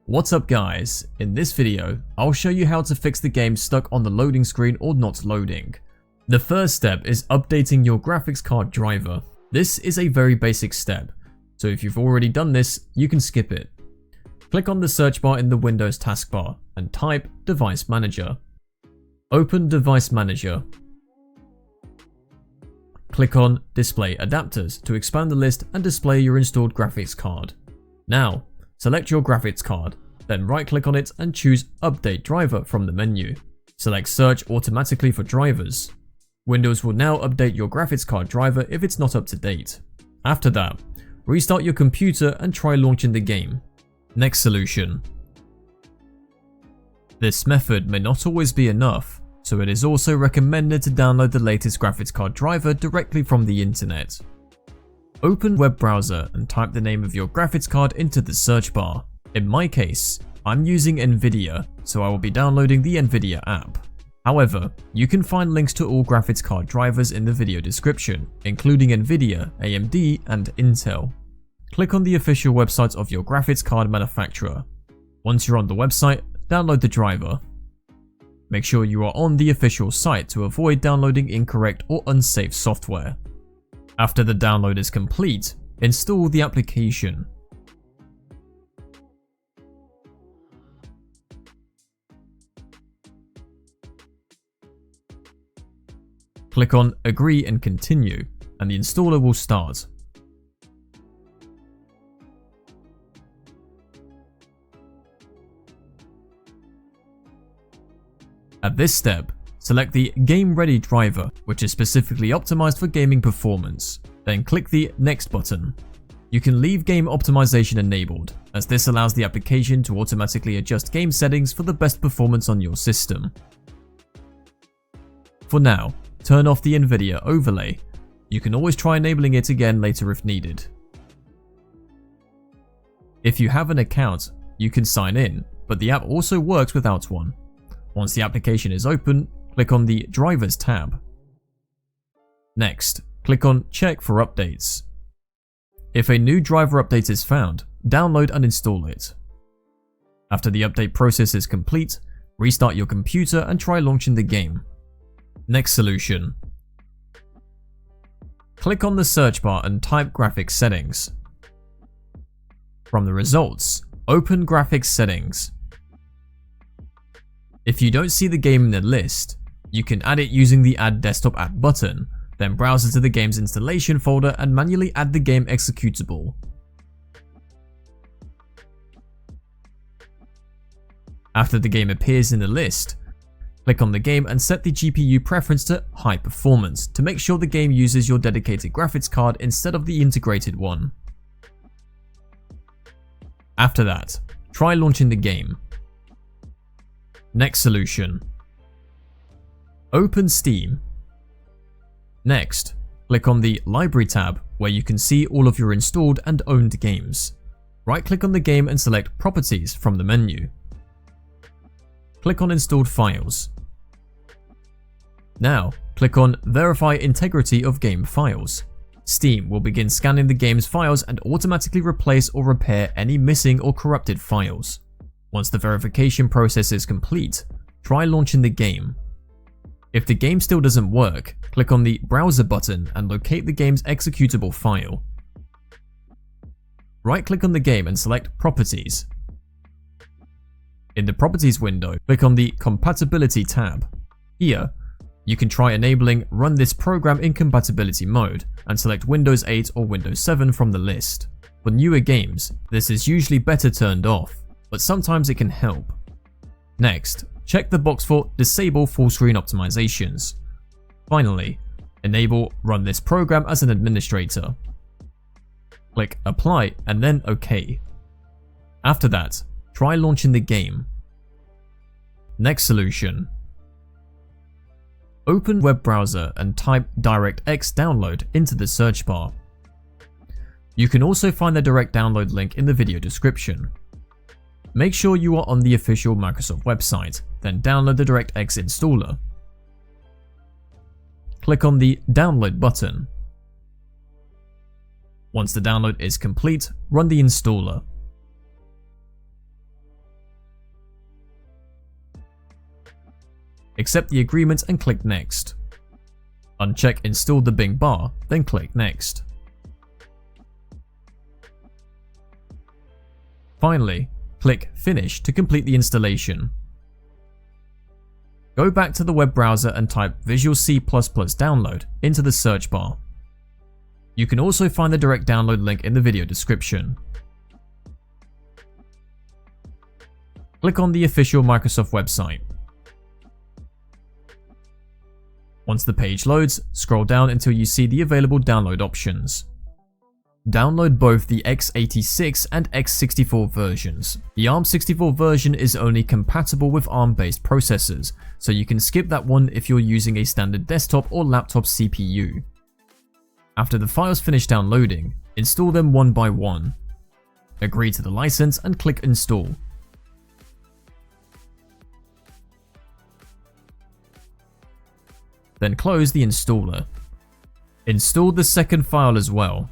What's up guys, in this video I'll show you how to fix the game stuck on the loading screen or not loading. The first step is updating your graphics card driver. This is a very basic step, so if you've already done this you can skip it. Click on the search bar in the Windows taskbar and type Device Manager. Open Device Manager. Click on Display Adapters to expand the list and display your installed graphics card. Now, select your graphics card, then right click on it and choose Update Driver from the menu. Select Search automatically for drivers. Windows will now update your graphics card driver if it's not up to date. After that, restart your computer and try launching the game. Next solution. This method may not always be enough, so it is also recommended to download the latest graphics card driver directly from the internet. Open web browser and type the name of your graphics card into the search bar. In my case, I'm using Nvidia, so I will be downloading the Nvidia app. However, you can find links to all graphics card drivers in the video description, including Nvidia, AMD, and Intel. Click on the official website of your graphics card manufacturer. Once you're on the website, download the driver. Make sure you are on the official site to avoid downloading incorrect or unsafe software. After the download is complete, install the application. Click on Agree and Continue, and the installer will start. At this step, select the Game Ready driver, which is specifically optimized for gaming performance. Then click the Next button. You can leave game optimization enabled, as this allows the application to automatically adjust game settings for the best performance on your system. For now, turn off the Nvidia overlay. You can always try enabling it again later if needed. If you have an account, you can sign in, but the app also works without one. Once the application is open, click on the Drivers tab. Next, click on Check for updates. If a new driver update is found, download and install it. After the update process is complete, restart your computer and try launching the game. Next solution. Click on the search bar and type Graphics Settings. From the results, open Graphics Settings. If you don't see the game in the list, you can add it using the Add Desktop App button, then browse into the game's installation folder and manually add the game executable. After the game appears in the list, click on the game and set the GPU preference to High Performance to make sure the game uses your dedicated graphics card instead of the integrated one. After that, try launching the game. Next solution. Open Steam. Next, click on the Library tab where you can see all of your installed and owned games. Right-click on the game and select Properties from the menu. Click on Installed Files. Now, click on Verify Integrity of Game Files. Steam will begin scanning the game's files and automatically replace or repair any missing or corrupted files. Once the verification process is complete, try launching the game. If the game still doesn't work, click on the Browser button and locate the game's executable file. Right-click on the game and select Properties. In the Properties window, click on the Compatibility tab. Here, you can try enabling Run this program in compatibility mode and select Windows 8 or Windows 7 from the list. For newer games, this is usually better turned off, but sometimes it can help. Next, check the box for Disable Full Screen Optimizations. Finally, enable Run this program as an administrator. Click Apply and then OK. After that, try launching the game. Next solution. Open web browser and type DirectX download into the search bar. You can also find the direct download link in the video description. Make sure you are on the official Microsoft website, then download the DirectX installer. Click on the Download button. Once the download is complete, run the installer. accept the agreement and click Next. Uncheck Install the Bing bar, then click Next. Finally, click Finish to complete the installation. Go back to the web browser and type Visual C++ download into the search bar. You can also find the direct download link in the video description. Click on the official Microsoft website. Once the page loads, scroll down until you see the available download options. Download both the x86 and x64 versions. The ARM64 version is only compatible with ARM-based processors, so you can skip that one if you're using a standard desktop or laptop CPU. After the files finish downloading, install them one by one. Agree to the license and click Install. Then close the installer. Install the second file as well.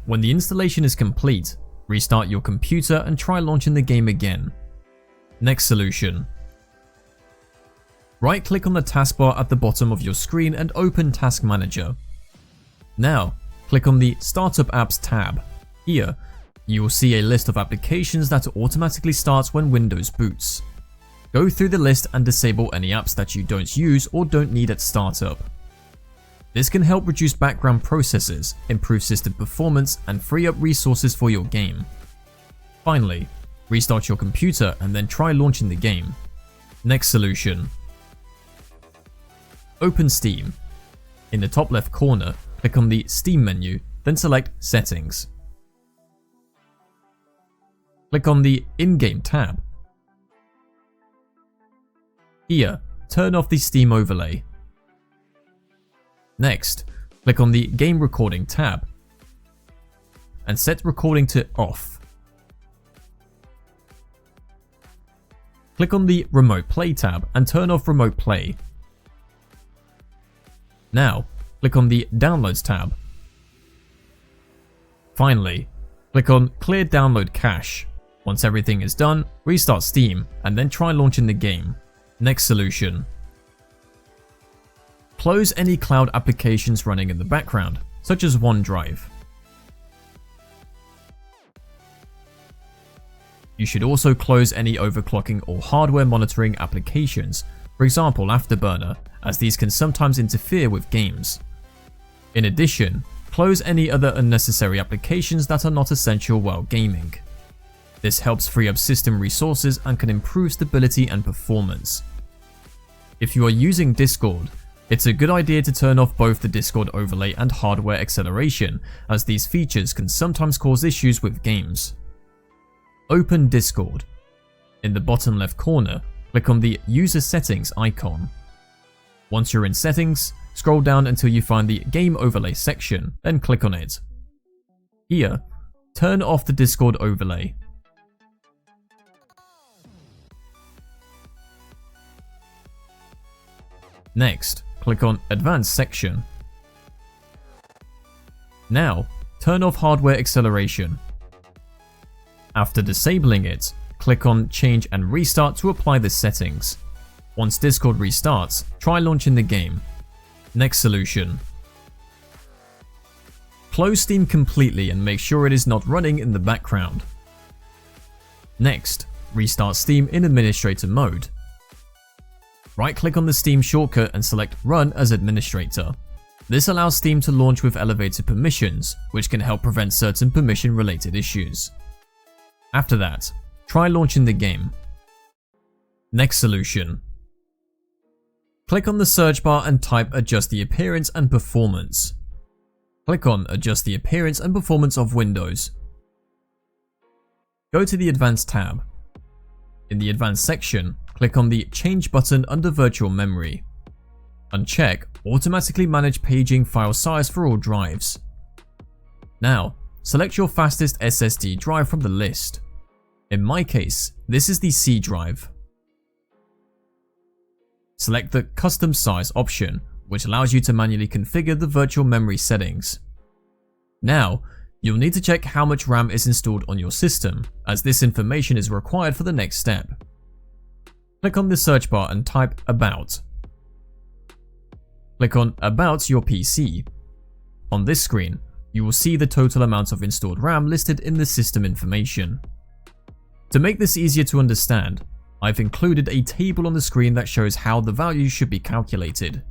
When the installation is complete, restart your computer and try launching the game again. Next solution. Right-click on the taskbar at the bottom of your screen and open Task Manager. Now, click on the Startup Apps tab. Here, you will see a list of applications that automatically starts when Windows boots. Go through the list and disable any apps that you don't use or don't need at startup. This can help reduce background processes, improve system performance, and free up resources for your game. Finally, restart your computer and then try launching the game. Next solution. Open Steam. In the top left corner, click on the Steam menu, then select Settings. Click on the In-Game tab. Here, turn off the Steam overlay. Next, click on the Game Recording tab and set recording to Off. Click on the Remote Play tab and turn off Remote Play. Now, click on the Downloads tab. Finally, click on Clear Download Cache. Once everything is done, restart Steam and then try launching the game. Next solution. Close any cloud applications running in the background, such as OneDrive. You should also close any overclocking or hardware monitoring applications, for example Afterburner, as these can sometimes interfere with games. In addition, close any other unnecessary applications that are not essential while gaming. This helps free up system resources and can improve stability and performance. If you are using Discord, it's a good idea to turn off both the Discord overlay and hardware acceleration, as these features can sometimes cause issues with games. Open Discord. In the bottom left corner, click on the User Settings icon. Once you're in Settings, scroll down until you find the Game Overlay section, then click on it. Here, turn off the Discord overlay. Next, click on Advanced section. Now, turn off hardware acceleration. After disabling it, click on Change and Restart to apply the settings. Once Discord restarts, try launching the game. Next solution. Close Steam completely and make sure it is not running in the background. Next, restart Steam in administrator mode. Right-click on the Steam shortcut and select Run as administrator. This allows Steam to launch with elevated permissions, which can help prevent certain permission-related issues. After that, try launching the game. Next solution. Click on the search bar and type Adjust the appearance and performance. Click on Adjust the appearance and performance of Windows. Go to the Advanced tab. In the Advanced section, click on the Change button under Virtual Memory. Uncheck Automatically Manage Paging File Size for all drives. Now, select your fastest SSD drive from the list. In my case, this is the C drive. Select the Custom Size option, which allows you to manually configure the virtual memory settings. Now, You'll need to check how much RAM is installed on your system, as this information is required for the next step. Click on the search bar and type About. Click on About your PC. On this screen, you will see the total amount of installed RAM listed in the system information. To make this easier to understand, I've included a table on the screen that shows how the value should be calculated.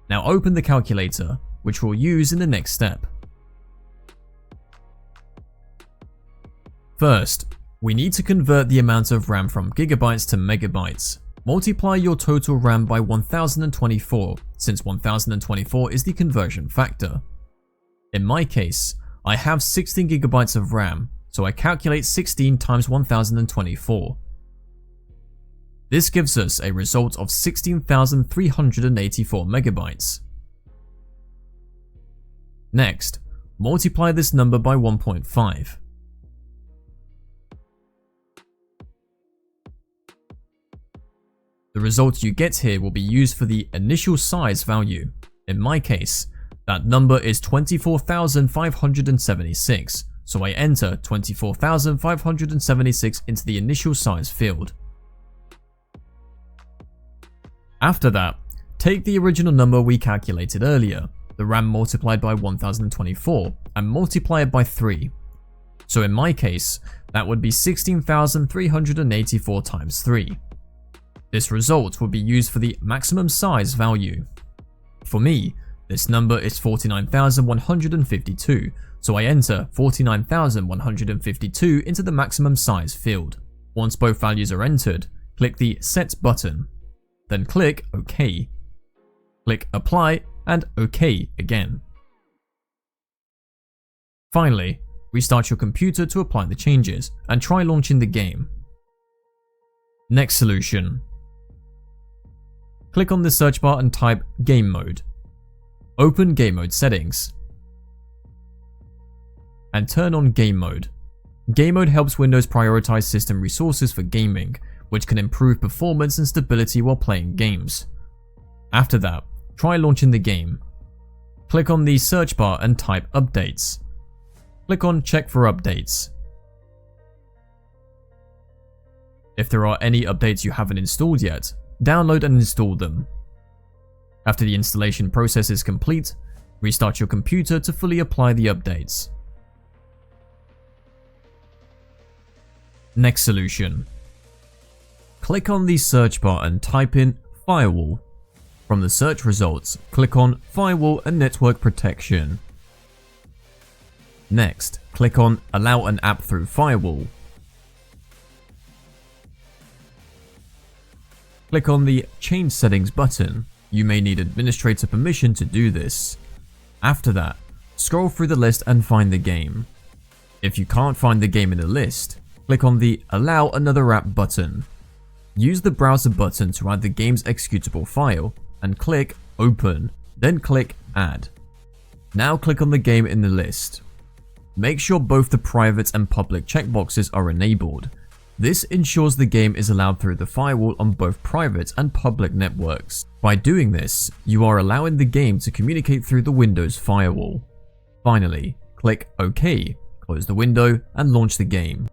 Now open the calculator, which we'll use in the next step. First, we need to convert the amount of RAM from gigabytes to megabytes. Multiply your total RAM by 1024, since 1024 is the conversion factor. In my case, I have 16 gigabytes of RAM, so I calculate 16 times 1024. This gives us a result of 16,384 megabytes. Next, multiply this number by 1.5. The result you get here will be used for the initial size value. In my case, that number is 24,576, so I enter 24,576 into the initial size field. After that, take the original number we calculated earlier, the RAM multiplied by 1024, and multiply it by 3. So in my case, that would be 16,384 times 3. This result would be used for the maximum size value. For me, this number is 49,152, so I enter 49,152 into the maximum size field. Once both values are entered, click the Set button, then click OK. Click Apply and OK again. Finally, restart your computer to apply the changes and try launching the game. Next solution. Click on the search bar and type Game Mode. Open Game Mode settings and turn on Game Mode. Game Mode helps Windows prioritize system resources for gaming, which can improve performance and stability while playing games. After that, try launching the game. Click on the search bar and type Updates. Click on Check for updates. If there are any updates you haven't installed yet, download and install them. After the installation process is complete, restart your computer to fully apply the updates. Next solution. Click on the search bar and type in Firewall. From the search results, click on Firewall and Network Protection. Next, click on Allow an app through Firewall. Click on the Change Settings button. You may need administrator permission to do this. After that, scroll through the list and find the game. If you can't find the game in the list, click on the Allow another app button. Use the browser button to add the game's executable file and click Open, then click Add. Now click on the game in the list. Make sure both the private and public checkboxes are enabled. This ensures the game is allowed through the firewall on both private and public networks. By doing this, you are allowing the game to communicate through the Windows firewall. Finally, click OK, close the window and launch the game.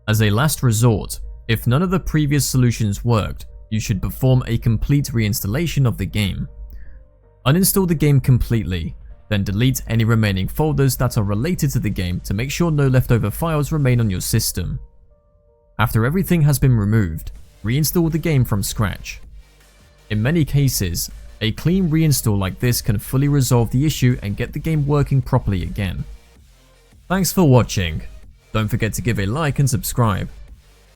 As a last resort, if none of the previous solutions worked, you should perform a complete reinstallation of the game. Uninstall the game completely, then delete any remaining folders that are related to the game to make sure no leftover files remain on your system. After everything has been removed, reinstall the game from scratch. In many cases, a clean reinstall like this can fully resolve the issue and get the game working properly again. Thanks for watching. Don't forget to give a like and subscribe.